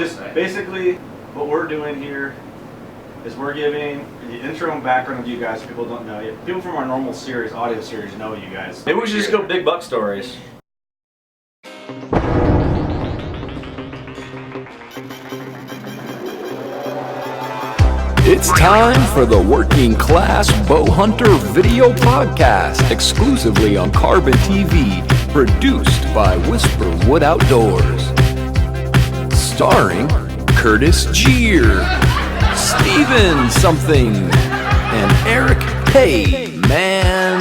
just basically what we're doing here is we're giving the intro and background of you guys. People don't know you. People from our normal series, audio series, know you guys. Maybe we should just go big buck stories. It's time for the Working Class Bow Hunter video podcast, exclusively on CarbonTV, produced by Whisperwood Outdoors. Starring Curtis Jeer, Steven something, and Eric Hey Man.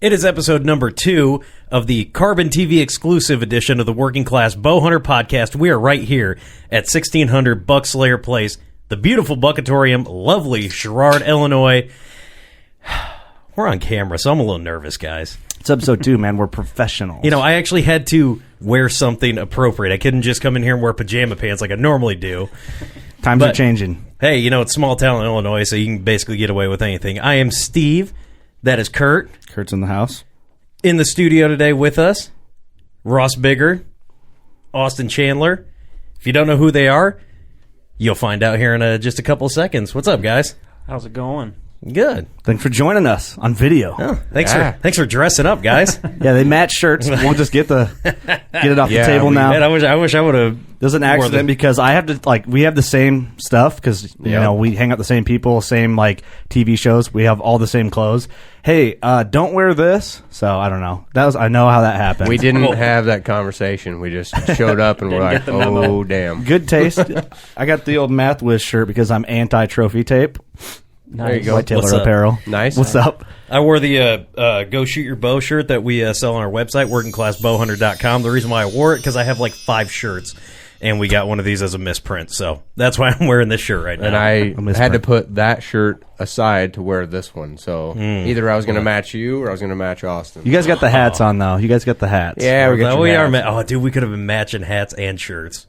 It is episode number 2 of the CarbonTV exclusive edition of the Working Class Bow Hunter podcast. We are right here at 1600 Buckslayer Place, the beautiful Buckatorium, lovely Sherrard, Illinois. We're on camera, so I'm a little nervous, guys. It's episode 2, man. We're professionals. You know, I actually had to wear something appropriate. I couldn't just come in here and wear pajama pants like I normally do. Times are changing. Hey, you know, it's small town Illinois, so you can basically get away with anything. I am Steve. That is Kurt. Kurt's in the house. In the studio today with us, Ross Bigger, Austin Chandler. If you don't know who they are, you'll find out here in just a couple of seconds. What's up, guys? How's it going? Good. Thanks for joining us on video. Oh, thanks for dressing up, guys. Yeah, they match shirts. We'll just get it off the table now. Man, I wish I would have. There's an accident because I have to we have the same stuff because you know we hang out the same people, same TV shows. We have all the same clothes. Hey, don't wear this. So I don't know. I know how that happened. We didn't have that conversation. We just showed up and we're like, oh damn, good taste. I got the old Math Wiz shirt because I'm anti-trophy tape. Nice. There you go. Whitetail apparel. Nice. What's up? I wore the Go Shoot Your Bow shirt that we sell on our website, workingclassbowhunter.com. The reason why I wore it, because I have 5 shirts, and we got one of these as a misprint. So that's why I'm wearing this shirt right now. And I had to put that shirt aside to wear this one. So either I was going to match you or I was going to match Austin. You guys got the hats on, though. You guys got the hats. Yeah, we got hats. Dude, we could have been matching hats and shirts.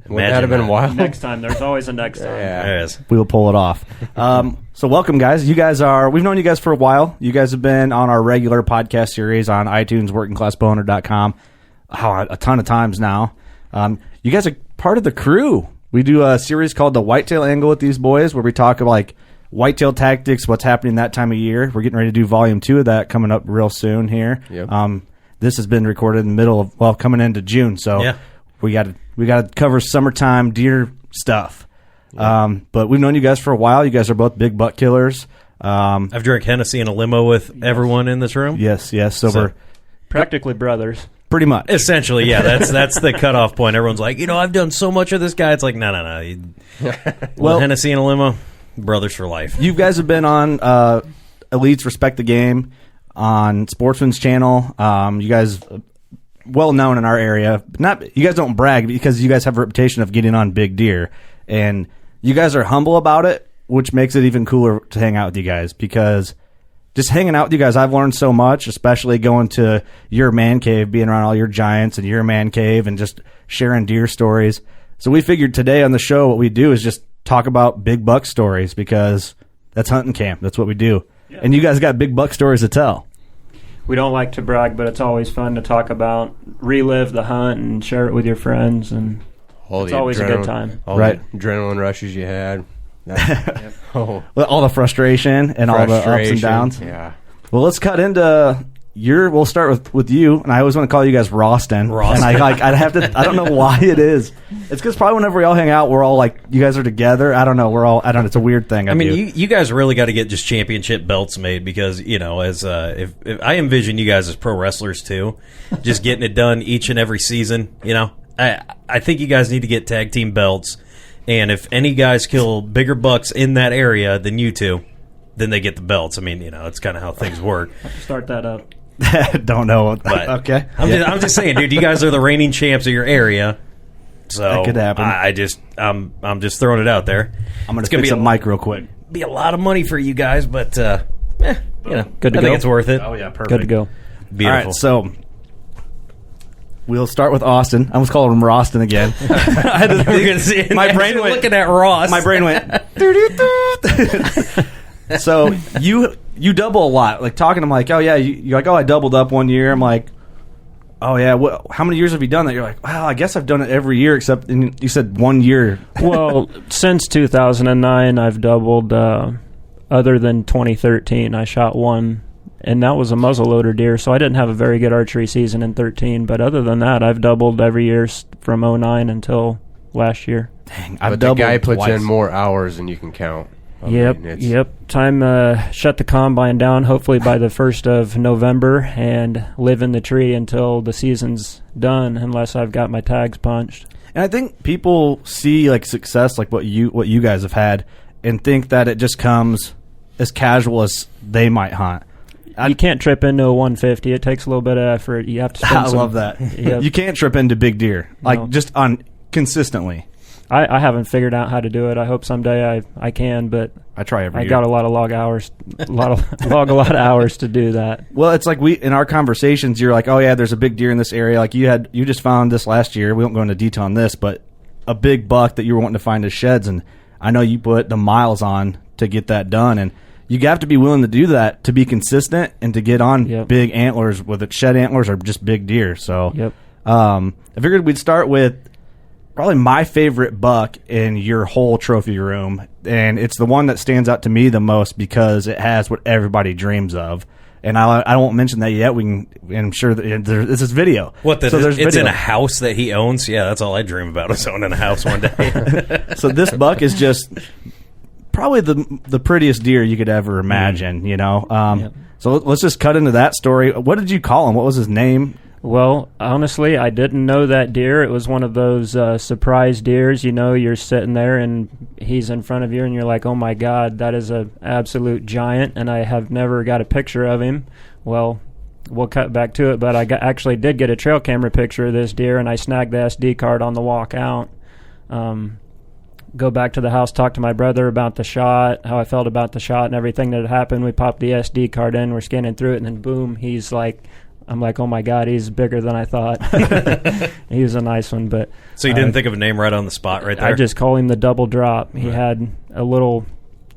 Wouldn't that have been wild? Next time. There's always a next time. Yeah. There is. We will pull it off. So welcome, guys. We've known you guys for a while. You guys have been on our regular podcast series on iTunes, workingclassbowhunter.com a ton of times now. You guys are part of the crew. We do a series called The Whitetail Angle with these boys where we talk about whitetail tactics, what's happening that time of year. We're getting ready to do volume 2 of that coming up real soon here. Yep. This has been recorded in the middle of, coming into June. So we got to cover summertime deer stuff. Yeah. But we've known you guys for a while. You guys are both big buck killers. I've drank Hennessy in a limo with everyone in this room. Yes. So we're practically brothers. Pretty much. Essentially, yeah. That's the cutoff point. Everyone's like, I've done so much of this guy. It's like, no. Well, Hennessy in a limo, brothers for life. You guys have been on Elites Respect the Game on Sportsman's Channel. You guys well known in our area. You guys don't brag because you guys have a reputation of getting on big deer, and you guys are humble about it, which makes it even cooler to hang out with you guys. Because just hanging out with you guys, I've learned so much, especially going to your man cave, being around all your giants and your man cave, and just sharing deer stories. So we figured today on the show, what we do is just talk about big buck stories, because that's hunting camp. That's what we do. Yeah. And you guys got big buck stories to tell. We don't like to brag, but it's always fun to talk about, relive the hunt and share it with your friends, and it's always a good time. All the adrenaline rushes you had. All the frustration and all the ups and downs. Yeah. Well, let's cut into we'll start with you, and I always want to call you guys Roston. And I'd have to. I don't know why it is. It's because probably whenever we all hang out, we're all like, you guys are together. I don't know. It's a weird thing. I mean, you guys really got to get just championship belts made because as if I envision you guys as pro wrestlers too, just getting it done each and every season. I think you guys need to get tag team belts, and if any guys kill bigger bucks in that area than you two, then they get the belts. I mean, it's kind of how things work. Start that up. Don't know. But okay. I'm just saying, dude. You guys are the reigning champs of your area, so that could happen. I'm just throwing it out there. I'm gonna fix a mic real quick. Be a lot of money for you guys, but good to I go. think it's worth it. Oh yeah, perfect. Good to go. Beautiful. All right, so we'll start with Austin. I almost called him Roston again. I had to think. My brain went looking at Ross. My brain went. So you double a lot. Like talking, I'm like, oh yeah, you're like, oh, I doubled up one year. I'm like, oh yeah, how many years have you done that? You're like, well, I guess I've done it every year except you said 1 year. Well, since 2009, I've doubled. Other than 2013, I shot one, and that was a muzzleloader deer. So I didn't have a very good archery season in 13. But other than that, I've doubled every year from 09 until last year. Dang, but the guy puts in more hours than you can count. Yep. Time shut the combine down, hopefully by the 1st of November, and live in the tree until the season's done, unless I've got my tags punched. And I think people see like success, like what you guys have had, and think that it just comes as casual as they might hunt. You can't trip into a 150. It takes a little bit of effort. You have to spend I love that. Yep. You can't trip into big deer, like just on consistently. I haven't figured out how to do it. I hope someday I can, but I try every year. I got a lot of log hours, a lot of hours to do that. Well, it's like in our conversations, you're like, oh yeah, there's a big deer in this area. Like you just found this last year. We won't go into detail on this, but a big buck that you were wanting to find his sheds, and I know you put the miles on to get that done, and you have to be willing to do that to be consistent and to get on big antlers, whether it's shed antlers or just big deer. So, I figured we'd start with probably my favorite buck in your whole trophy room, and it's the one that stands out to me the most because it has what everybody dreams of. And I won't mention that yet. I'm sure that this is video. It's in a house that he owns? Yeah, that's all I dream about is owning a house one day. So this buck is just probably the prettiest deer you could ever imagine, So let's just cut into that story. What did you call him? What was his name? Well, honestly, I didn't know that deer. It was one of those surprise deers. You're sitting there and he's in front of you and you're like, oh my God, that is an absolute giant, and I have never got a picture of him. Well, we'll cut back to it, but I actually did get a trail camera picture of this deer, and I snagged the SD card on the walk out. Go back to the house, talk to my brother about the shot, how I felt about the shot and everything that had happened. We popped the SD card in, we're scanning through it, and then boom, I'm like, oh my God, he's bigger than I thought. He was a nice one, but so you didn't think of a name right on the spot, right there? I just call him the double drop. He had a little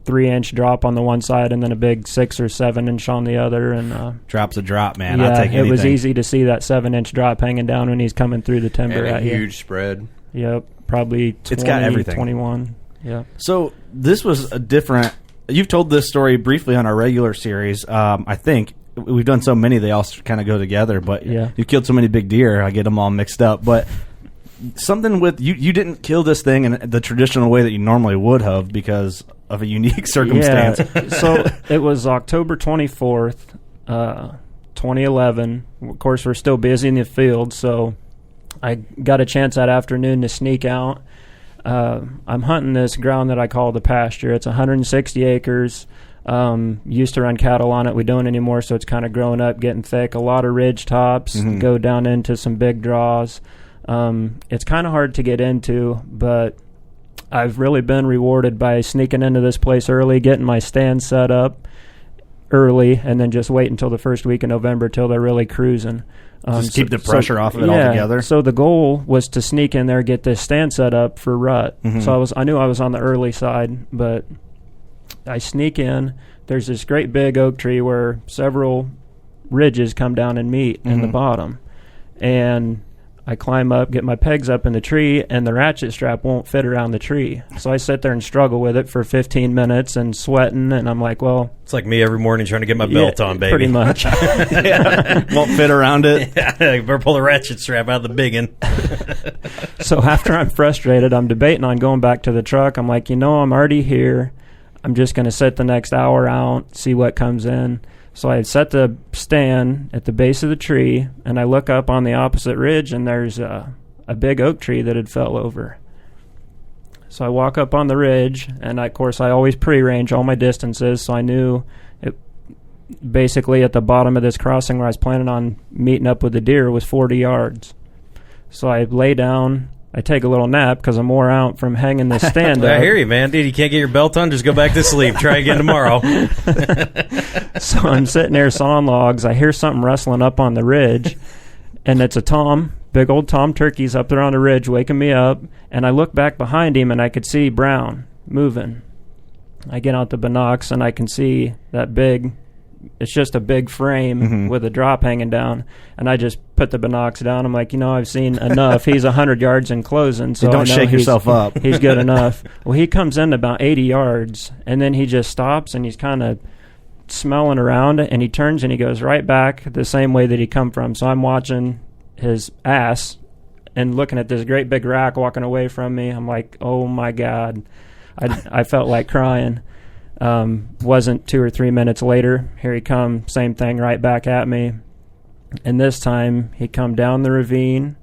3-inch drop on the one side and then a big 6 or 7 inch on the other. And drop's a drop, man. Yeah, I'll take anything. It was easy to see that 7-inch drop hanging down when he's coming through the timber. And a huge spread. Yep, probably 20, it's got everything. 21. Yeah. So this was a different. You've told this story briefly on our regular series. I think we've done so many, they all kind of go together. But you killed so many big deer, I get them all mixed up. But something with you didn't kill this thing in the traditional way that you normally would have because of a unique circumstance. Yeah. So it was October 24th, 2011. Of course, we're still busy in the field, so I got a chance that afternoon to sneak out. I'm hunting this ground that I call the pasture. It's 160 acres. Used to run cattle on it. We don't anymore, so it's kind of growing up, getting thick. A lot of ridge tops, go down into some big draws. It's kind of hard to get into, but I've really been rewarded by sneaking into this place early, getting my stand set up early, and then just wait until the first week of November till they're really cruising. Just keep the pressure off of it altogether. So the goal was to sneak in there, get this stand set up for rut. So I knew I was on the early side, but I sneak in. There's this great big oak tree where several ridges come down and meet in the bottom. And I climb up, get my pegs up in the tree, and the ratchet strap won't fit around the tree. So I sit there and struggle with it for 15 minutes and sweating, and I'm like, well... It's like me every morning trying to get my belt on, baby. Pretty much. Won't fit around it. Yeah, better pull the ratchet strap out of the biggin. So after I'm frustrated, I'm debating on going back to the truck. I'm like, I'm already here. I'm just going to sit the next hour out, see what comes in. So I set the stand at the base of the tree, and I look up on the opposite ridge, and there's a big oak tree that had fell over. So I walk up on the ridge, and of course I always pre-range all my distances, so I knew it basically at the bottom of this crossing where I was planning on meeting up with the deer was 40 yards. So I lay down. I take a little nap because I'm wore out from hanging this stand up. I hear you, man. Dude, you can't get your belt on? Just go back to sleep. Try again tomorrow. So I'm sitting there sawing logs. I hear something rustling up on the ridge, and it's a tom. Big old tom turkey's up there on the ridge waking me up, and I look back behind him, and I could see Brown moving. I get out the binocs, and I can see that big... It's just a big frame with a drop hanging down, and I just put the binocs down. I'm like, I've seen enough. He's 100 yards in closing, so don't shake yourself up. He's good enough. Well, he comes in about 80 yards, and then he just stops, and he's kind of smelling around, and he turns and he goes right back the same way that he come from. So I'm watching his ass and looking at this great big rack walking away from me. I'm like, oh my God. I felt like crying. Wasn't 2 or 3 minutes later, here he come, same thing right back at me. And this time he come down the ravine,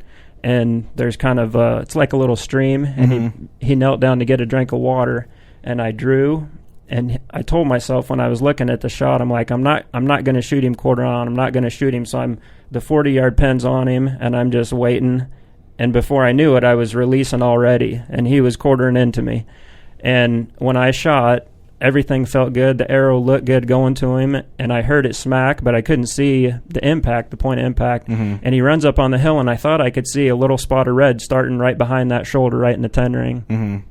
and there's kind of it's like a little stream, and he knelt down to get a drink of water, and I drew, and I told myself when I was looking at the shot, I'm like, I'm not going to shoot him quarter on, I'm not going to shoot him. So the 40-yard pin's on him, and I'm just waiting, and before I knew it, I was releasing already, and he was quartering into me. And when I shot, everything felt good. The arrow looked good going to him, and I heard it smack, but I couldn't see the impact, the point of impact. And he runs up on the hill, and I thought I could see a little spot of red starting right behind that shoulder, right in the 10 ring.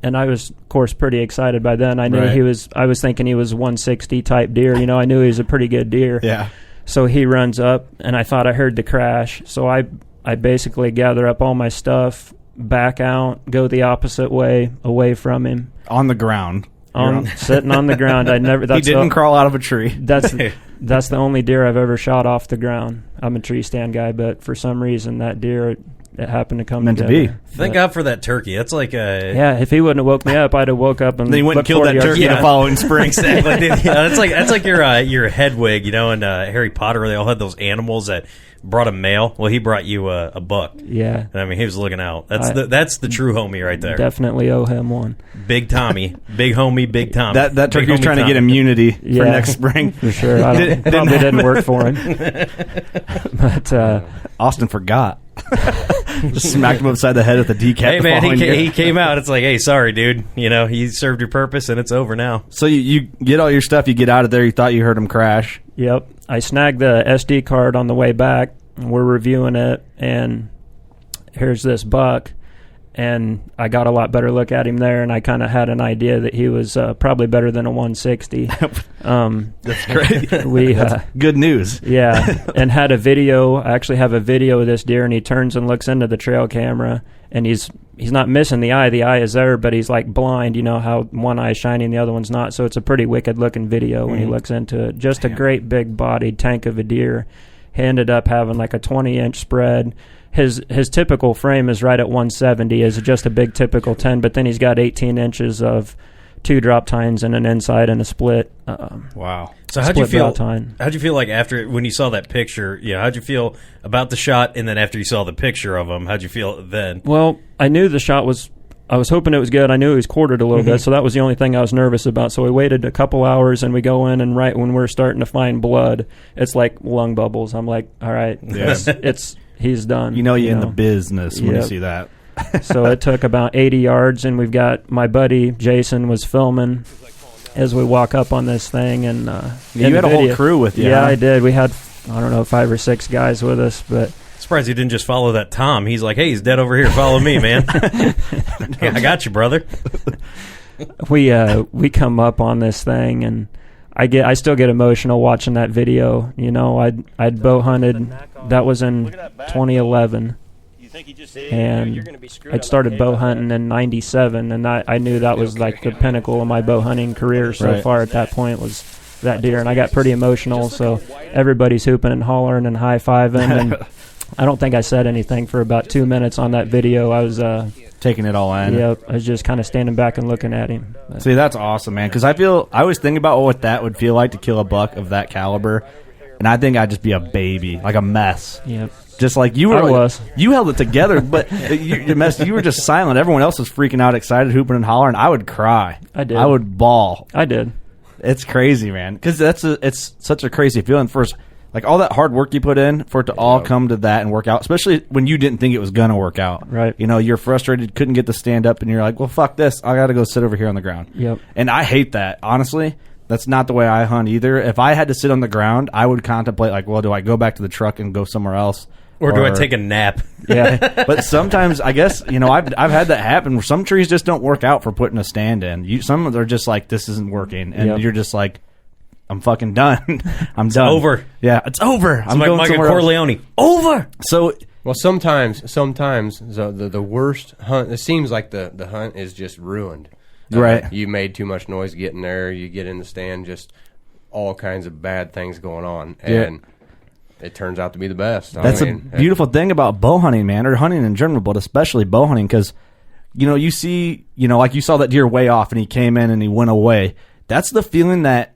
And I was, of course, pretty excited by then. I knew I was thinking he was 160 type deer. I knew he was a pretty good deer. Yeah. So he runs up, and I thought I heard the crash. So I basically gather up all my stuff, back out, go the opposite way, away from him. On the ground. Sitting on the ground. He didn't crawl out of a tree. That's the only deer I've ever shot off the ground. I'm a tree stand guy, but for some reason that deer it happened to come meant together. to be. Thank God for that turkey. That's like a... Yeah, if he wouldn't have woke me up, I'd have woke up and... Then he wouldn't kill that turkey the following spring. Exactly. Yeah, that's like your Hedwig, in Harry Potter, where they all had those animals that brought a male. Well, he brought you a buck. Yeah. I mean, he was looking out. That's the true homie right there. Definitely owe him one. Big Tommy. Big homie, Big Tommy. That turkey was trying to get immunity for next spring. For sure. Probably didn't work for him. But Austin forgot. Just smacked him upside the head with a decap. Hey, man, he came out. It's like, hey, sorry, dude. He served your purpose, and it's over now. So you get all your stuff. You get out of there. You thought you heard him crash. Yep. I snagged the SD card on the way back. We're reviewing it, and here's this buck. And I got a lot better look at him there, and I kind of had an idea that he was probably better than a 160. That's great. That's good news. Yeah, and had a video. I actually have a video of this deer, and he turns and looks into the trail camera, and he's not missing the eye. The eye is there, but he's like blind. You know how one eye is shiny and the other one's not. So it's a pretty wicked-looking video when he looks into it. Just a great big-bodied tank of a deer. He ended up having like a 20-inch spread. His typical frame is right at 170, is just a big typical 10, but then he's got 18 inches of 2 drop tines and an inside and a split. Wow. So how'd you feel? How'd you feel like after when you saw that picture? How'd you feel about the shot, and then after you saw the picture of him, how'd you feel then? Well, I knew the shot was. I was hoping it was good. I knew he was quartered a little bit, so that was the only thing I was nervous about. So we waited a couple hours, and we go in, and right when we're starting to find blood, it's like lung bubbles. I'm like, all right, he's done. You're in the business when you see that. So it took about 80 yards, and we've got my buddy Jason was filming as we walk up on this thing. And you had a whole crew with you. Yeah, huh? I did. We had, 5 or 6 guys with us, but... Surprised he didn't just follow that Tom. He's like, hey, he's dead over here. Follow me, man. Yeah, I got you, brother. We come up on this thing, and I still get emotional watching that video. I'd bow hunted. That was in 2011, and I'd started bow hunting in '97, and I knew that was like the pinnacle of my bow hunting career so far at that point was that deer, and I got pretty emotional, so everybody's hooping and hollering and high-fiving, and I don't think I said anything for about 2 minutes on that video. I was taking it all in. Yep, I was just kind of standing back and looking at him. But. See, that's awesome, man, because I always think about what that would feel like to kill a buck of that caliber, and I think I'd just be a baby, like a mess. Yep. Just like you were. I was. You held it together, but you were just silent. Everyone else was freaking out, excited, hooping and hollering. I would cry. I did. I would bawl. I did. It's crazy, man, because it's such a crazy feeling. First, like all that hard work you put in for it to all come to that and work out, especially when you didn't think it was gonna work out. Right. You know, you're frustrated, couldn't get the stand up, and you're like, well, fuck this. I got to go sit over here on the ground. Yep. And I hate that. Honestly, that's not the way I hunt either. If I had to sit on the ground, I would contemplate like, well, do I go back to the truck and go somewhere else? Or do I take a nap? Yeah, but sometimes I guess I've had that happen. Where some trees just don't work out for putting a stand in. Some of them are just like, this isn't working, and you're just like, I'm fucking done. I'm done. Over. Yeah, it's over. I'm like Michael Corleone. Over. So well, sometimes the worst hunt. It seems like the hunt is just ruined. Right. You made too much noise getting there. You get in the stand, just all kinds of bad things going on, and it turns out to be the best. That's a beautiful thing about bow hunting, man, or hunting in general, but especially bow hunting, because, you see, like you saw that deer way off and he came in and he went away. That's the feeling that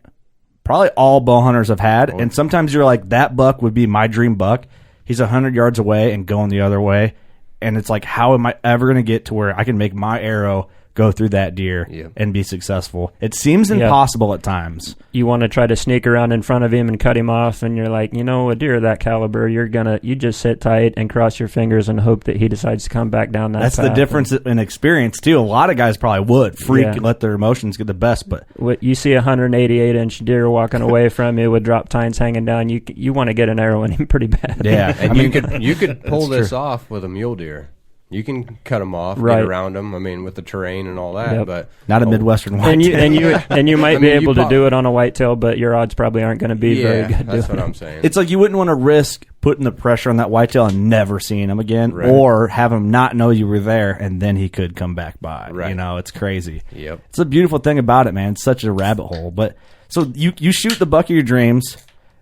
probably all bow hunters have had. And sometimes you're like, that buck would be my dream buck. He's 100 yards away and going the other way. And it's like, how am I ever going to get to where I can make my arrow go through that deer and be successful? It seems impossible at times. You want to try to sneak around in front of him and cut him off, and you're like, a deer of that caliber, you just sit tight and cross your fingers and hope that he decides to come back down that That's path. the difference in experience too. A lot of guys probably would let their emotions get the best, but you see a 188-inch deer walking away from you with drop tines hanging down, you want to get an arrow in him pretty bad. Yeah, and you could pull this off with a mule deer. You can cut them off, get around them. I mean, with the terrain and all that, but not a Midwestern whitetail. And you might be able to do it on a whitetail, but your odds probably aren't going to be very good. That's what I'm saying. It's like you wouldn't want to risk putting the pressure on that whitetail and never seeing him again, or have him not know you were there, and then he could come back by. Right. It's crazy. Yep. It's a beautiful thing about it, man. It's such a rabbit hole. But so you shoot the buck of your dreams,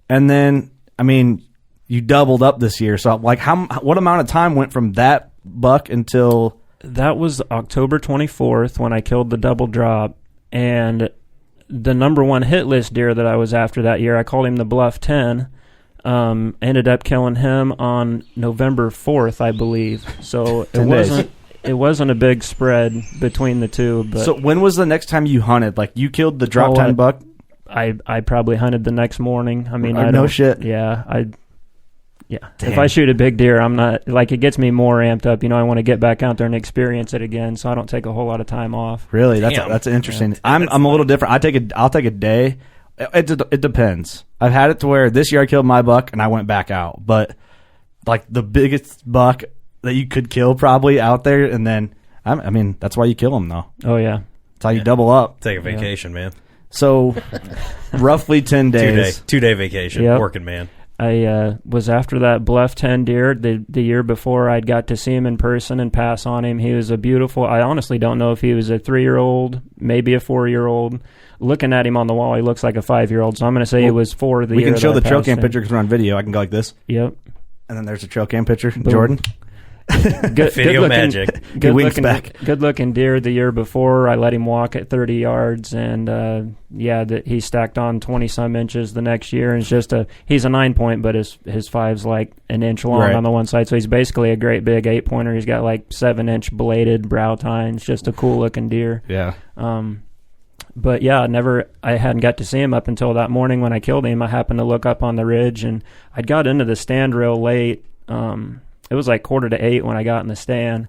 and then you doubled up this year. So like, what amount of time went from that buck until that was October 24th when I killed the double drop, and the number one hit list deer that I was after that year, I called him the Bluff 10. Ended up killing him on November 4th, I believe. So it wasn't a big spread between the two. But so when was the next time you hunted? Like you killed the drop time buck? I probably hunted the next morning. No shit. Yeah, Yeah. Damn. If I shoot a big deer, I'm not like, it gets me more amped up. I want to get back out there and experience it again, so I don't take a whole lot of time off. Really, that's interesting. Yeah. I'm a little different. I'll take a day. It depends. I've had it to where this year I killed my buck and I went back out, but like the biggest buck that you could kill probably out there, and then that's why you kill them though. Oh yeah, that's how you double up. Take a vacation, man. So roughly 10 days, 2 day vacation, working man. I was after that Bluff 10 deer the year before. I'd got to see him in person and pass on him. He was a beautiful, I honestly don't know if he was a 3-year-old, maybe a 4-year-old. Looking at him on the wall, he looks like a 5-year-old, so I'm going to say he was 4 the year. We can show the trail cam picture because we're on video. I can go like this. Yep. And then there's a trail cam picture. Boom. Jordan. Video magic. Good looking deer the year before. I let him walk at 30 yards, and he stacked on 20 some inches the next year. And it's he's a 9-point, but his 5's like an inch long on the one side, so he's basically a great big 8-pointer. He's got like 7-inch bladed brow tines, just a cool looking deer. Yeah. But yeah, I hadn't got to see him up until that morning when I killed him. I happened to look up on the ridge, and I'd got into the stand real late. It was like 7:45 when I got in the stand,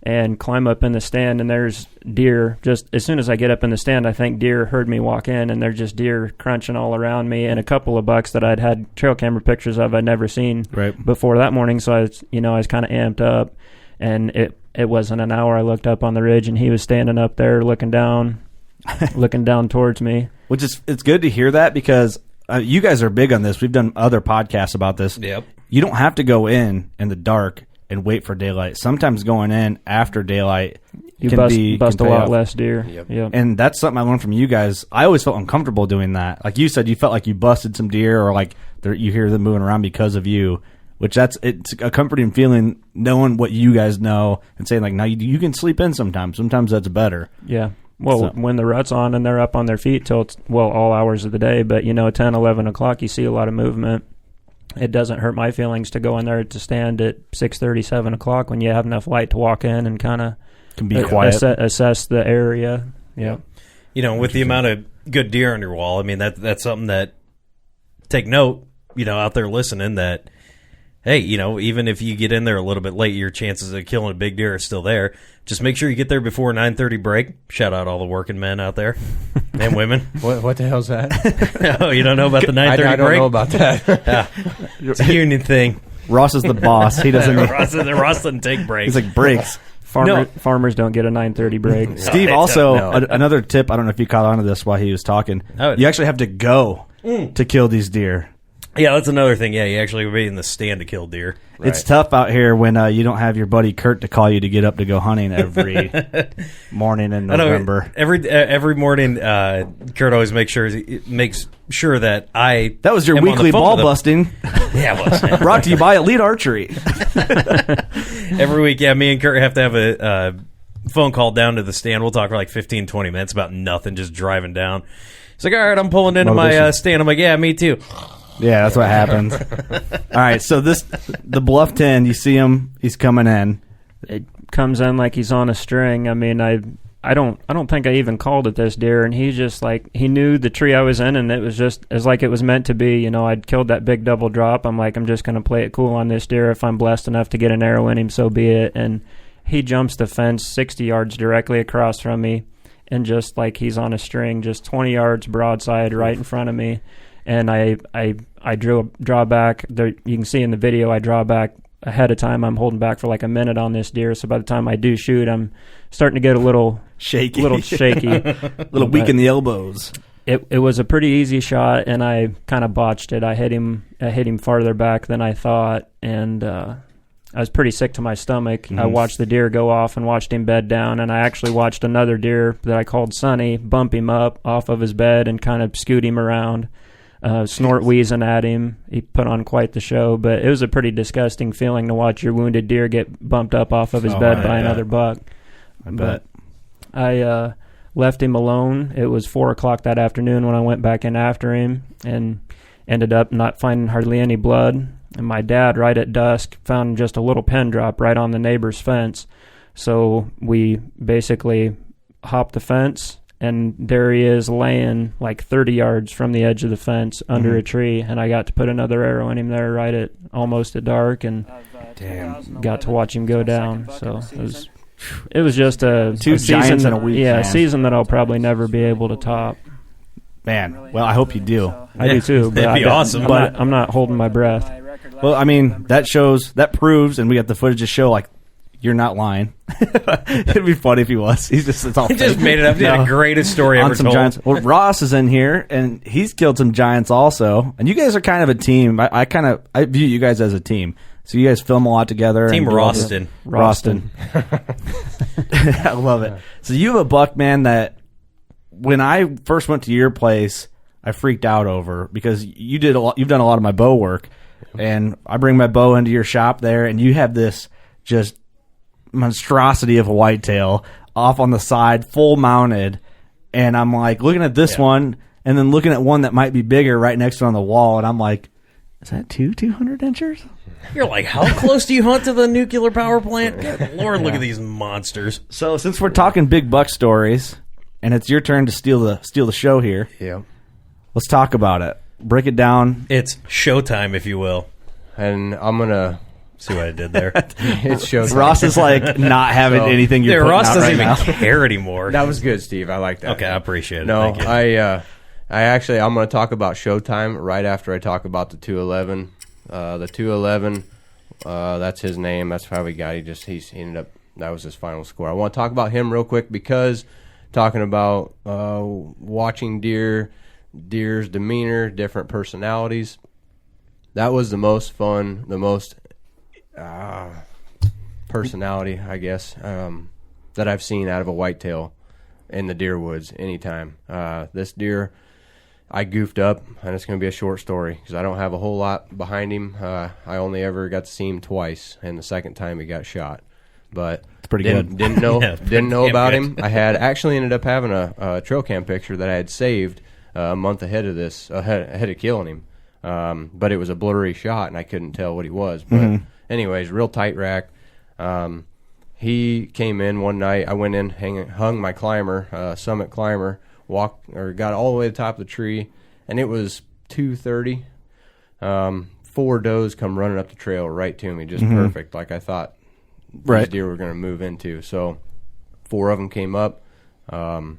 and climb up in the stand, and there's deer. Just as soon as I get up in the stand, I think deer heard me walk in, and they're just deer crunching all around me, and a couple of bucks that I'd had trail camera pictures of I'd never seen before that morning. So I was kind of amped up, and it wasn't an hour. I looked up on the ridge, and he was standing up there looking down towards me. Which it's good to hear that, because you guys are big on this. We've done other podcasts about this. Yep. You don't have to go in the dark and wait for daylight. Sometimes going in after daylight You can bust a pay lot off. less deer. Yep. And that's something I learned from you guys. I always felt uncomfortable doing that. Like you said, you felt like you busted some deer, or like you hear them moving around because of you. Which it's a comforting feeling knowing what you guys know and saying like, now you can sleep in sometimes. Sometimes that's better. Yeah. Well, when the rut's on and they're up on their feet till all hours of the day, but 10, 11 o'clock, you see a lot of movement. It doesn't hurt my feelings to go in there to stand at 6:30, 7 o'clock when you have enough light to walk in and kind of can be quiet, assess the area. Yeah. With the amount of good deer on your wall, I mean that's something that take note. Out there listening that. Hey, even if you get in there a little bit late, your chances of killing a big deer are still there. Just make sure you get there before 9:30 break. Shout out all the working men out there and women. What the hell's that? Oh, you don't know about the 9:30 break? I don't know about that. Yeah. It's a union thing. Ross is the boss. He doesn't. Ross doesn't take breaks. He's like breaks. Farmers don't get a 9:30 break. Steve, also another tip. I don't know if you caught on to this while he was talking. You actually have to go to kill these deer. Yeah, that's another thing. Yeah, you actually be in the stand to kill deer. Right. It's tough out here when you don't have your buddy Kurt to call you to get up to go hunting every morning in November. Every morning, Kurt always makes sure that I. That was your weekly ball busting. Yeah, it was. Brought to you by Elite Archery. Every week, me and Kurt have to have a phone call down to the stand. We'll talk for like 15, 20 minutes about nothing, just driving down. He's like, all right, I'm pulling into my stand. I'm like, yeah, me too. Yeah, that's what happens. All right, so the Bluff 10, you see him, he's coming in. It comes in like he's on a string. I mean, I don't think I even called at this deer, and he's just like, he knew the tree I was in, and it was like it was meant to be. I'd killed that big double drop. I'm like, I'm just going to play it cool on this deer. If I'm blessed enough to get an arrow in him, so be it. And he jumps the fence 60 yards directly across from me, and just like he's on a string, just 20 yards broadside right in front of me. And I draw back. There, you can see in the video, I draw back ahead of time. I'm holding back for like a minute on this deer. So by the time I do shoot, I'm starting to get a little shaky, a little weak in the elbows. It was a pretty easy shot, and I kind of botched it. I hit him farther back than I thought, and I was pretty sick to my stomach. Mm-hmm. I watched the deer go off and watched him bed down, and I actually watched another deer that I called Sonny bump him up off of his bed and kind of scoot him around. Snort wheezing at him. He put on quite the show, but it was a pretty disgusting feeling to watch your wounded deer get bumped up off of his bed by another buck. I bet. I left him alone. It was 4 o'clock that afternoon when I went back in after him, and ended up not finding hardly any blood. And my dad, right at dusk, found just a little pin drop right on the neighbor's fence. So we basically hopped the fence, and there he is laying like 30 yards from the edge of the fence under a tree, and I got to put another arrow in him there right at almost at dark, and got to watch him go down. So it was just a season in a week. Yeah, a season that I'll probably never be able to top. Man, well, I hope you do. I do too. But that'd be awesome. I'm not holding my breath. Well, I mean, that proves, and we got the footage to show, like, you're not lying. It'd be funny if he was. He just made it up. He had the greatest story ever told. Giants. Well, Ross is in here, and he's killed some giants also. And you guys are kind of a team. I view you guys as a team. So you guys film a lot together. Team Roston. I love it. So you have a buck, man, that when I first went to your place, I freaked out over, because you've done a lot of my bow work, and I bring my bow into your shop there, and you have this just monstrosity of a whitetail off on the side, full mounted, and I'm like looking at this one, and then looking at one that might be bigger right next to it on the wall, and I'm like, is that 200 inchers? You're like, how close do you hunt to the nuclear power plant? Good Lord, look at these monsters. So since we're talking big buck stories, and it's your turn to steal the show here, let's talk about it. Break it down. It's showtime, if you will. And I'm gonna see what I did there. It's showtime. Ross is like not having anything you're putting Ross out doesn't right even now. care anymore. That was good, Steve. I like that. Okay, I appreciate it. No, Thank you. I actually, I'm going to talk about Showtime right after I talk about the 211. The 211, that's his name. That's how he got. He ended up, that was his final score. I want to talk about him real quick, because talking about watching deer's demeanor, different personalities, that was the most fun, the most personality, I guess, that I've seen out of a whitetail in the deer woods anytime. This deer, I goofed up, and it's going to be a short story because I don't have a whole lot behind him. I only ever got to see him twice, and the second time he got shot. But It's pretty good. Didn't know Yeah, didn't know pretty about good. him. I had actually ended up having a trail cam picture that I had saved a month ahead of this, ahead of killing him. But it was a blurry shot, and I couldn't tell what he was. But anyways, real tight rack. He came in one night. I went in, hung my climber, Summit climber, got all the way to the top of the tree, and it was 2:30. 4 does come running up the trail right to me, just perfect, like I thought these deer were going to move into. So 4 of them came up, and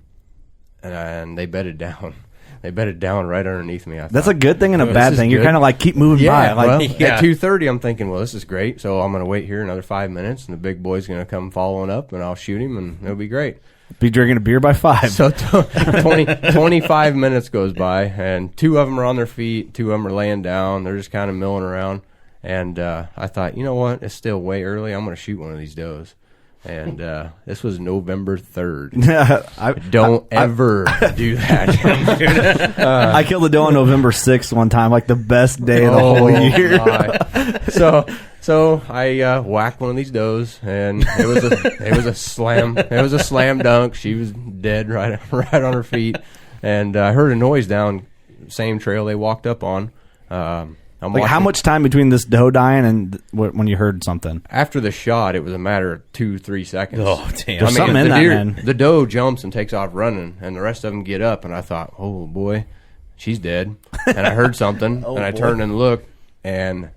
they bedded down. They bedded down right underneath me. That's a good thing and a This bad is thing. You're good. kind of like keep moving by. Like, Well, Yeah. at 2:30, I'm thinking, well, this is great. So I'm going to wait here another 5 minutes, and the big boy's going to come following up, and I'll shoot him, and it'll be great. be drinking a beer by 5. So 25 minutes goes by, and 2 of them are on their feet, 2 of them are laying down. They're just kind of milling around. And I thought, you know what? It's still way early. I'm going to shoot one of these does. And this was November 3rd. Don't ever do that. I killed a doe on November 6th one time, like the best day of the whole year. My. So I whacked one of these does, and it was a slam dunk. She was dead right on her feet, and I heard a noise down same trail they walked up on. Like, how much time between this doe dying and when you heard something? After the shot, it was a matter of 2-3 seconds. Oh, damn. There's something in that, man. The doe jumps and takes off running, and the rest of them get up, and I thought, oh, boy, she's dead. And I heard something, and I turned and looked, and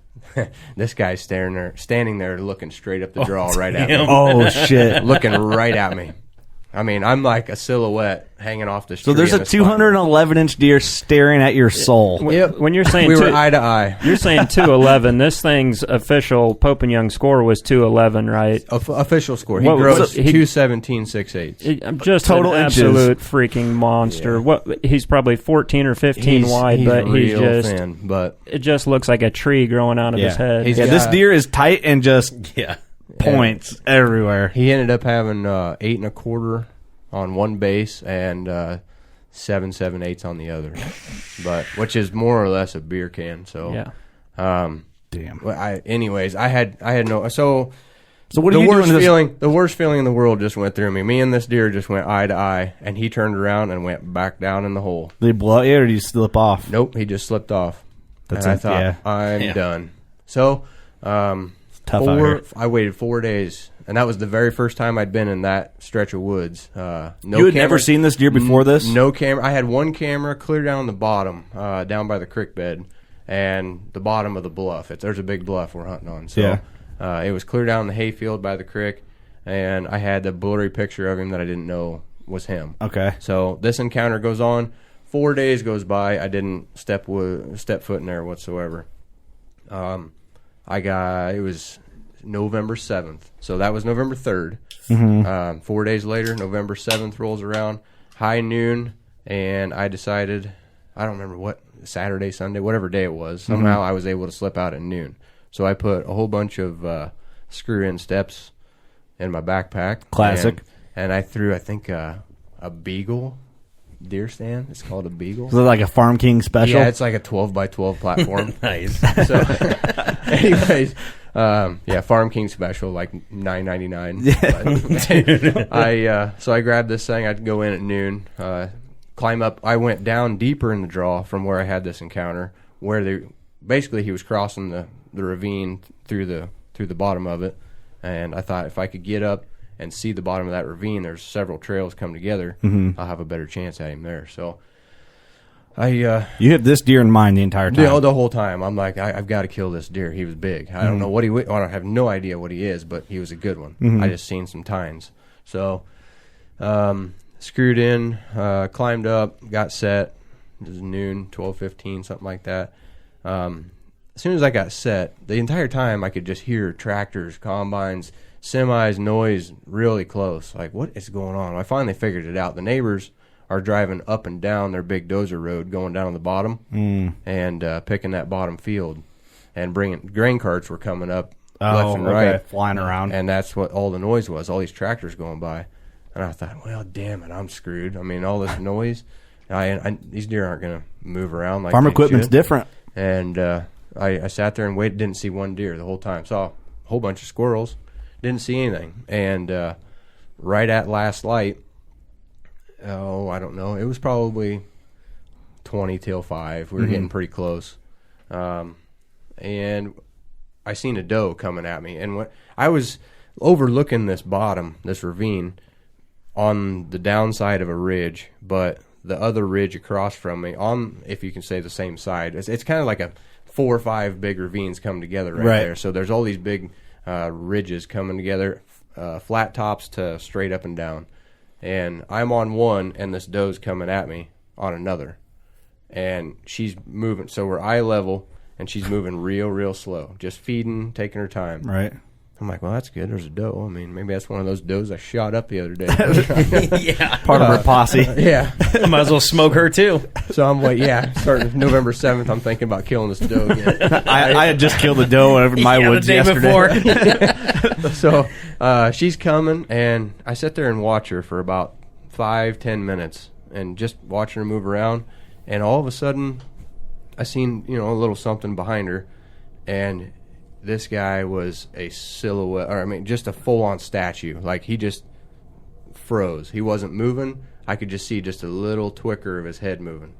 this guy's standing there looking straight up the draw right at me. Oh, shit. Looking right at me. I mean, I'm like a silhouette hanging off the tree. So there's a 211-inch deer staring at your soul. Yep. When you're saying we were eye to eye. you're saying 211. This thing's official Pope and Young score was 211, right? Official score. He What was grossed it? 217.68. Just Total an inches. absolute freaking monster. Yeah. What he's probably 14 or 15 wide, but he's real just thin, but it just looks like a tree growing out of his head. He's Yeah, this deer is tight and just Yeah. points everywhere. he ended up having 8 1/4 on one base and 7 7/8 on the other, but which is more or less a beer can. So Yeah. Damn. well, I had no. So what are the you worst doing? feeling? The worst feeling in the world just went through me. Me and this deer just went eye to eye, and he turned around and went back down in the hole. Did he blow at you or did you slip off? Nope, he just slipped off. That's and I it, thought, yeah. I'm done. So, Tough out here. I waited 4 days, and that was the very first time I'd been in that stretch of woods. No You had never seen this deer before this? No camera. I had one camera clear down the bottom, down by the creek bed, and the bottom of the bluff. There's a big bluff we're hunting on. So it was clear down the hayfield by the creek, and I had the blurry picture of him that I didn't know was him. Okay. So this encounter goes on. 4 days goes by. I didn't step foot in there whatsoever. It was November 7th. So that was November 3rd. 4 days later, November 7th rolls around, high noon, and I decided, I don't remember what, Saturday, Sunday, whatever day it was, somehow I was able to slip out at noon. So I put a whole bunch of screw-in steps in my backpack. Classic. And I threw, I think, a Beagle deer stand. It's called a Beagle. Is it like a Farm King special? Yeah, it's like a 12x12 platform. Nice. So, anyways, Farm King special, like $9.99. So I grabbed this thing. I'd go in at noon, climb up. I went down deeper in the draw from where I had this encounter, where basically he was crossing the ravine through the bottom of it, and I thought if I could get up and see the bottom of that ravine, there's several trails come together, I'll have a better chance at him there. So You had this deer in mind the entire time. the whole time. I'm like, I've got to kill this deer. He was big. I don't know what I have no idea what he is, but he was a good one. I just seen some tines. So, screwed in, climbed up, got set. It was noon, 12:15, something like that. As soon as I got set, the entire time I could just hear tractors, combines, semis, noise really close. Like, what is going on? I finally figured it out. The neighbors are driving up and down their big dozer road, going down the bottom and picking that bottom field, and bringing grain carts were coming up left and right, flying around. And that's what all the noise was, all these tractors going by. And I thought, well, damn it, I'm screwed. I mean, all this noise, these deer aren't going to move around like farm they equipment's should. Different. And I sat there and waited, didn't see one deer the whole time. Saw a whole bunch of squirrels, didn't see anything. And right at last light, I don't know, it was probably 20 till 5. We were getting pretty close. And I seen a doe coming at me. And I was overlooking this ravine, on the downside of a ridge, but the other ridge across from me, on, if you can say the same side, it's kind of like a 4 or 5 big ravines come together right there. So there's all these big ridges coming together, flat tops to straight up and down. And I'm on one, and this doe's coming at me on another. And she's moving, so we're eye level, and she's moving real slow, just feeding, taking her time. Right. I'm like, well, that's good. There's a doe. I mean, maybe that's one of those does I shot up the other day. Yeah. Part of her posse. Yeah. I might as well smoke her, too. So I'm like, starting November 7th, I'm thinking about killing this doe again. I had just killed a doe over my woods the day yesterday. before. So she's coming, and I sit there and watch her for about 5-10 minutes, and just watching her move around. And all of a sudden, I seen, a little something behind her, and this guy was a silhouette, just a full-on statue. Like, he just froze. He wasn't moving. I could just see just a little twicker of his head moving.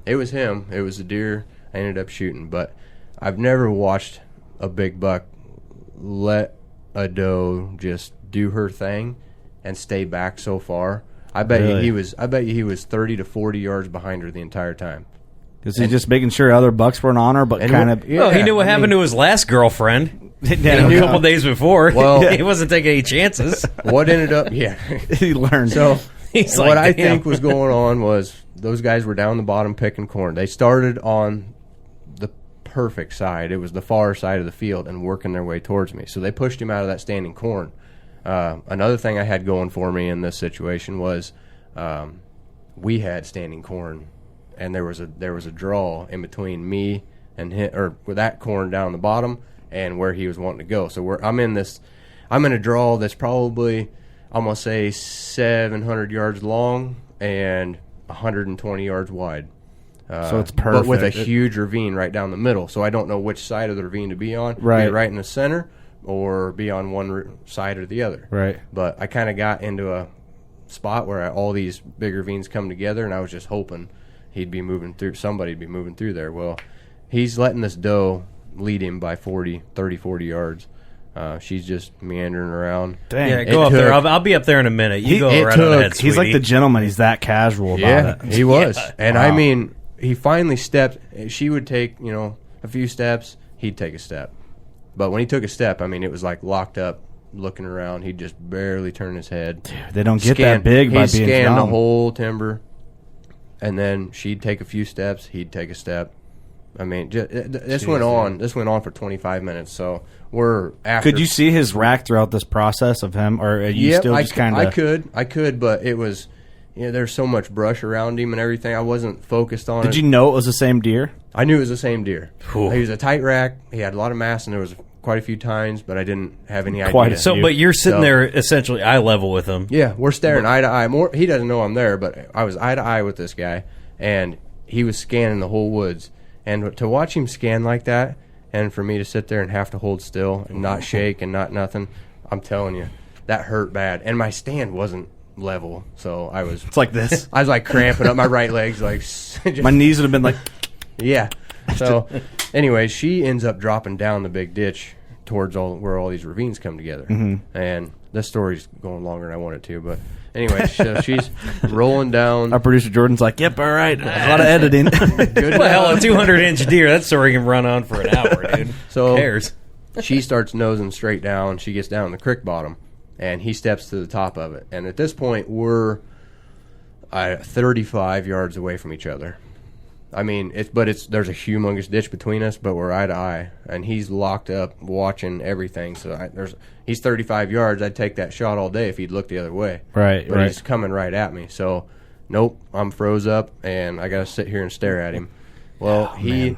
It was him. It was a deer I ended up shooting. But I've never watched a big buck let a doe just do her thing and stay back so far. I bet you he was 30 to 40 yards behind her the entire time. Is he just making sure other bucks weren't on her, but kind of... Well, he knew what happened to his last girlfriend a couple days before. Well, he wasn't taking any chances. What ended up... Yeah. he learned. So He's what like, I damn. think was going on was those guys were down the bottom picking corn. They started on the perfect side. It was the far side of the field and working their way towards me. So they pushed him out of that standing corn. Another thing I had going for me in this situation was we had standing corn. And there was a draw in between me and him, or with that corn down the bottom and where he was wanting to go. So I'm in a draw that's probably, I'm gonna say 700 yards long and 120 yards wide. So it's perfect. But with a huge ravine right down the middle. So I don't know which side of the ravine to be on. Right. Be right in the center or be on one side or the other. Right. But I kind of got into a spot where all these big ravines come together, and I was just hoping somebody'd be moving through there. Well, he's letting this doe lead him by 30, 40 yards. She's just meandering around. Dang. Yeah, go up there. I'll be up there in a minute. You go right ahead, He's like the gentleman. He's that casual about it. He was. Yeah. And Wow. I mean, he finally stepped. She would take, a few steps. He'd take a step. But when he took a step, it was like locked up, looking around. He'd just barely turn his head. Dude, they don't get that big by being He'd scan the young. whole timber. And then she'd take a few steps. He'd take a step. This went on. This went on for 25 minutes. So we're after. Could you see his rack throughout this process of him, or are you still just kind of? I could, but it was, there's so much brush around him and everything. I wasn't focused on it. Did you know it was the same deer? I knew it was the same deer. Cool. He was a tight rack. He had a lot of mass, and there was quite a few tines, but I didn't have any idea. So, but you're sitting there essentially eye level with him. Yeah, we're staring eye to eye. He doesn't know I'm there, but I was eye to eye with this guy, and he was scanning the whole woods. And to watch him scan like that, and for me to sit there and have to hold still and not shake and not nothing, I'm telling you, that hurt bad. And my stand wasn't level, so I was... It's like this. I was like cramping up my right legs, like... just, My knees would have been like... Yeah. So, anyway, she ends up dropping down the big ditch towards where all these ravines come together. Mm-hmm. And this story's going longer than I wanted to, but anyway, so she's rolling down. Our producer Jordan's like, "Yep, all right." A lot of editing. Good Well, hell, a 200-inch deer, that story can run on for an hour, dude. So Who cares? She starts nosing straight down. She gets down the creek bottom, and he steps to the top of it. And at this point, we're 35 yards away from each other. There's a humongous ditch between us, but we're eye to eye, and he's locked up watching everything. So he's 35 yards. I'd take that shot all day if he'd look the other way. Right, but right. he's coming right at me. So, nope, I'm froze up, and I got to sit here and stare at him. Well, he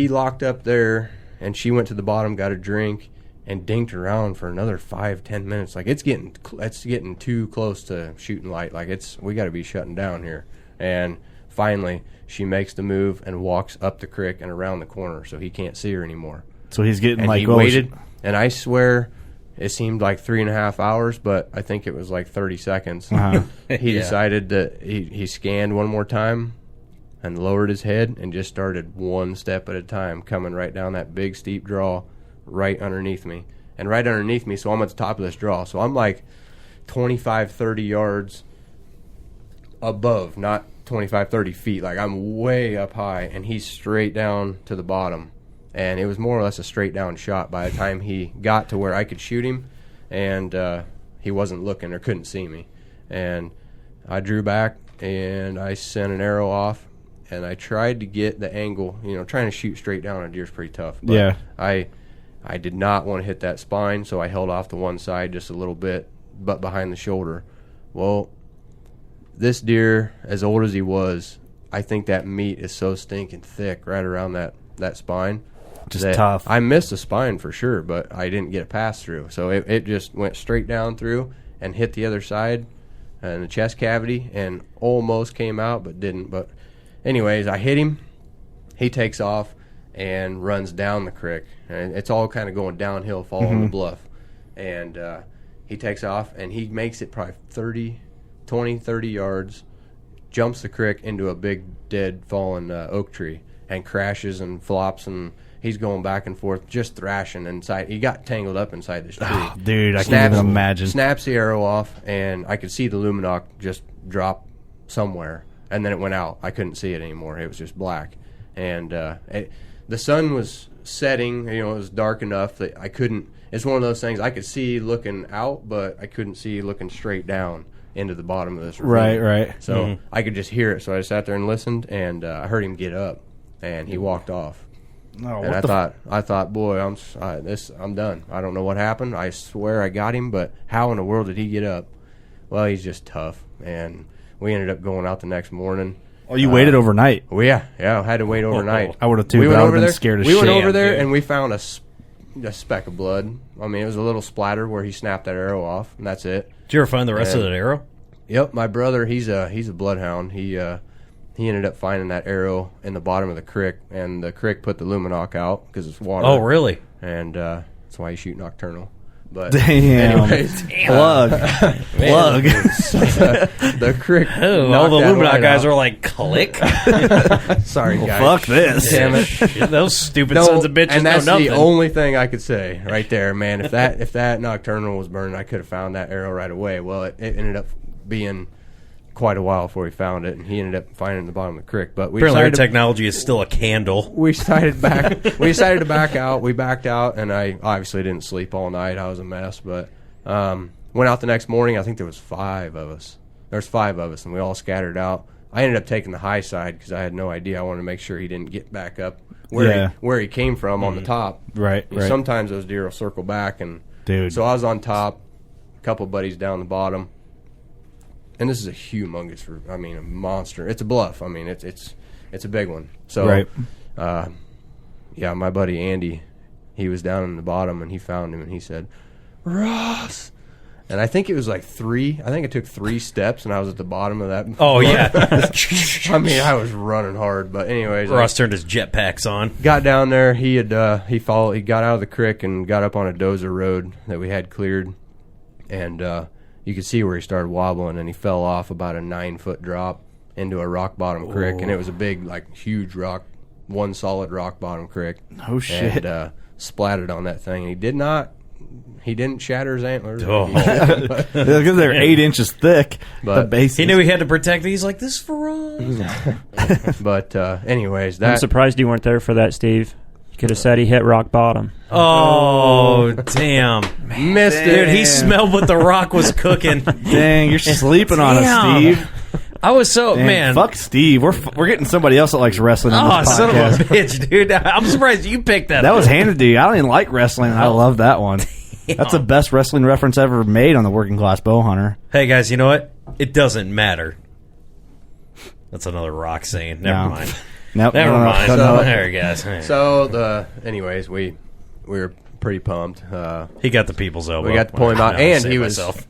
locked up there and she went to the bottom, got a drink, and dinked around for another 5-10 minutes. Like, it's getting too close to shooting light. Like, we got to be shutting down here. And finally, she makes the move and walks up the creek and around the corner, so he can't see her anymore. So he's getting and like, he waited, and I swear it seemed like 3.5 hours, but I think it was like 30 seconds. He decided that he scanned one more time and lowered his head and just started one step at a time, coming right down that big steep draw right underneath me. And right underneath me, so I'm at the top of this draw. So I'm like 25, 30 yards above, not 25, 30 feet. Like, I'm way up high, and he's straight down to the bottom. And it was more or less a straight down shot by the time he got to where I could shoot him, and he wasn't looking or couldn't see me. And I drew back, and I sent an arrow off, and I tried to get the angle. Trying to shoot straight down on a deer is pretty tough. But yeah. I did not want to hit that spine, so I held off to one side just a little bit, but behind the shoulder. Well, this deer, as old as he was, I think that meat is so stinking thick right around that spine. Just tough. I missed the spine for sure, but I didn't get a pass through. So it just went straight down through and hit the other side and the chest cavity and almost came out, but didn't. But anyways, I hit him. He takes off and runs down the creek. And it's all kind of going downhill, following the bluff. And he takes off, and he makes it probably 30 yards, jumps the creek into a big, dead, fallen oak tree, and crashes and flops, and he's going back and forth, just thrashing inside. He got tangled up inside this tree. Oh, dude, I can't even imagine. Snaps the arrow off, and I could see the luminoc just drop somewhere, and then it went out. I couldn't see it anymore. It was just black. And the sun was setting. It was dark enough that I couldn't. It's one of those things I could see looking out, but I couldn't see looking straight down into the bottom of this ravine. Right. So I could just hear it. So I sat there and listened, and I heard him get up, and he walked off. Oh, And I thought, boy, I'm done. I don't know what happened. I swear I got him, but how in the world did he get up? Well, he's just tough, and we ended up going out the next morning. Oh, you waited overnight? Well, yeah, I had to wait overnight. I would have too, but I would have been scared as shit. We went over there, and we found a speck of blood. I mean, it was a little splatter where he snapped that arrow off, and that's it. Did you ever find the rest of that arrow? Yep, my brother, he's a bloodhound. He ended up finding that arrow in the bottom of the creek, and the creek put the luminoc out because it's water. Oh, really? And that's why you shoot nocturnal. But damn. Anyways, plug. The creek. Oh, all the luminoc guys are like, click. Sorry, guys. Fuck this. Damn it. Shit, those stupid sons of bitches and that's know nothing. the only thing I could say right there, man. If that nocturnal was burning, I could have found that arrow right away. Well, it ended up being quite a while before he found it, and he ended up finding it in the bottom of the creek. But apparently our technology is still a candle. We decided to back out. We backed out, and I obviously didn't sleep all night. I was a mess, but went out the next morning. I think there was 5 of us. There's 5 of us, and we all scattered out. I ended up taking the high side because I had no idea. I wanted to make sure he didn't get back up where he came from on the top. Right. Sometimes those deer will circle back, and so I was on top, a couple buddies down the bottom. And this is a monster. It's a bluff. I mean, it's a big one. So, my buddy Andy, he was down in the bottom, and he found him, and he said, "Ross." And I think it was like 3. I think it took 3 steps, and I was at the bottom of that. Oh, yeah. I mean, I was running hard, but anyways. Ross turned his jetpacks on. Got down there. He got out of the creek and got up on a dozer road that we had cleared, and you could see where he started wobbling, and he fell off about a 9-foot drop into a rock bottom creek, and it was a big, huge rock, one solid rock bottom creek. Oh shit! And splattered on that thing. And he didn't shatter his antlers. Oh, because they're 8 inches thick. But the base. He knew he had to protect it. He's like, "This is for us." But anyways, I'm surprised you weren't there for that, Steve. You could have said he hit rock bottom. Oh, damn. Missed it. Dude, he smelled what the rock was cooking. Dang, you're sleeping on us, Steve. I was so, man. Fuck Steve. We're getting somebody else that likes wrestling on this podcast. Son of a bitch, dude. I'm surprised you picked that. That was handed to you. I don't even like wrestling. I love that one. Damn. That's the best wrestling reference ever made on the Working Class Bow Hunter. Hey, guys, you know what? It doesn't matter. That's another rock saying. Never mind. Nope. Never mind. Don't know it. There, guys. So anyways, we were pretty pumped. He got the people's elbow. We got to pull him out, I'm gonna and save he was myself.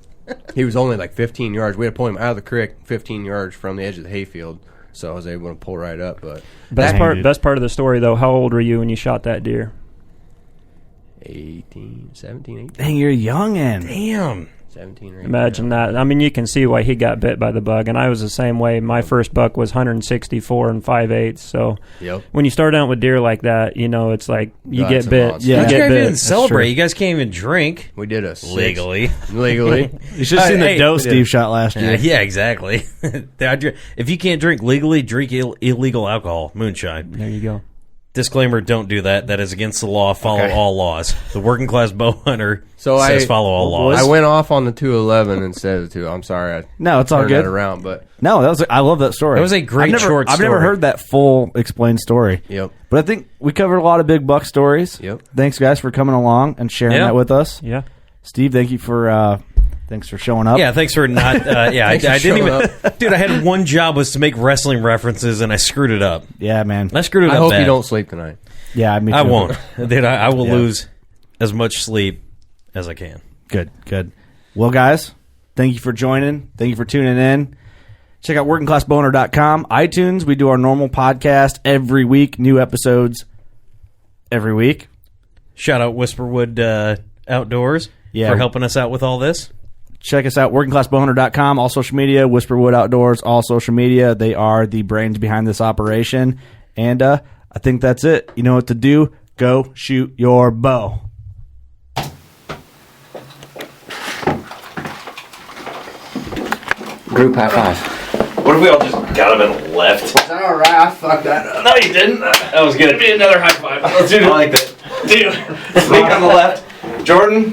he was only like 15 yards. We had to pull him out of the creek 15 yards from the edge of the hayfield, so I was able to pull right up. But Best Dang, dude. best part of the story, though, how old were you when you shot that deer? 17, 18. Dang, you're youngin'. Damn. 17 or 18. Imagine that. I mean, you can see why he got bit by the bug, and I was the same way. My first buck was 164 and 5/8. So Yep. when you start out with deer like that, you know, it's like you That's get a bit. monster. Yeah. You You get guys bit. didn't That's celebrate. true. You guys can't even drink We did a legally. legally. You should have seen the Hey, doe we Steve shot last year. Yeah, exactly. If you can't drink legally, drink illegal alcohol, moonshine. There you go. Disclaimer: don't do that. That is against the law. Follow Okay. all laws. The working class bow hunter So says I- follow all laws. I went off on the 211 instead of the 2. I'm sorry. I No, it's all turned good. that around, but No, I love that story. That was a great short I've never story. heard that full explained story. yep. But I think we covered a lot of big buck stories. Yep. Thanks, guys, for coming along and sharing Yeah. that with us. Yeah. Steve, thank you for thanks for showing up. Yeah, thanks for not. Yeah, I didn't showing even. Dude, I had one job was to make wrestling references, and I screwed it up. Yeah, man. I screwed it I up hope bad. you don't sleep tonight. Yeah, me too. I won't. Dude, I will Yeah. lose as much sleep as I can. Good, good. Well, guys, thank you for joining. Thank you for tuning in. Check out workingclassbowhunter.com. iTunes, we do our normal podcast every week, new episodes every week. Shout out Whisperwood Outdoors Yeah. for helping us out with all this. Check us out, workingclassbowhunter.com, all social media, Whisperwood Outdoors, all social media. They are the brains behind this operation. And I think that's it. You know what to do. Go shoot your bow. Group high five. What if we all just got him and left? Alright, I fucked that up. No, you didn't. That was good. Be another high five. Let's do it. I like that. Dude, Sneak on the left. Jordan.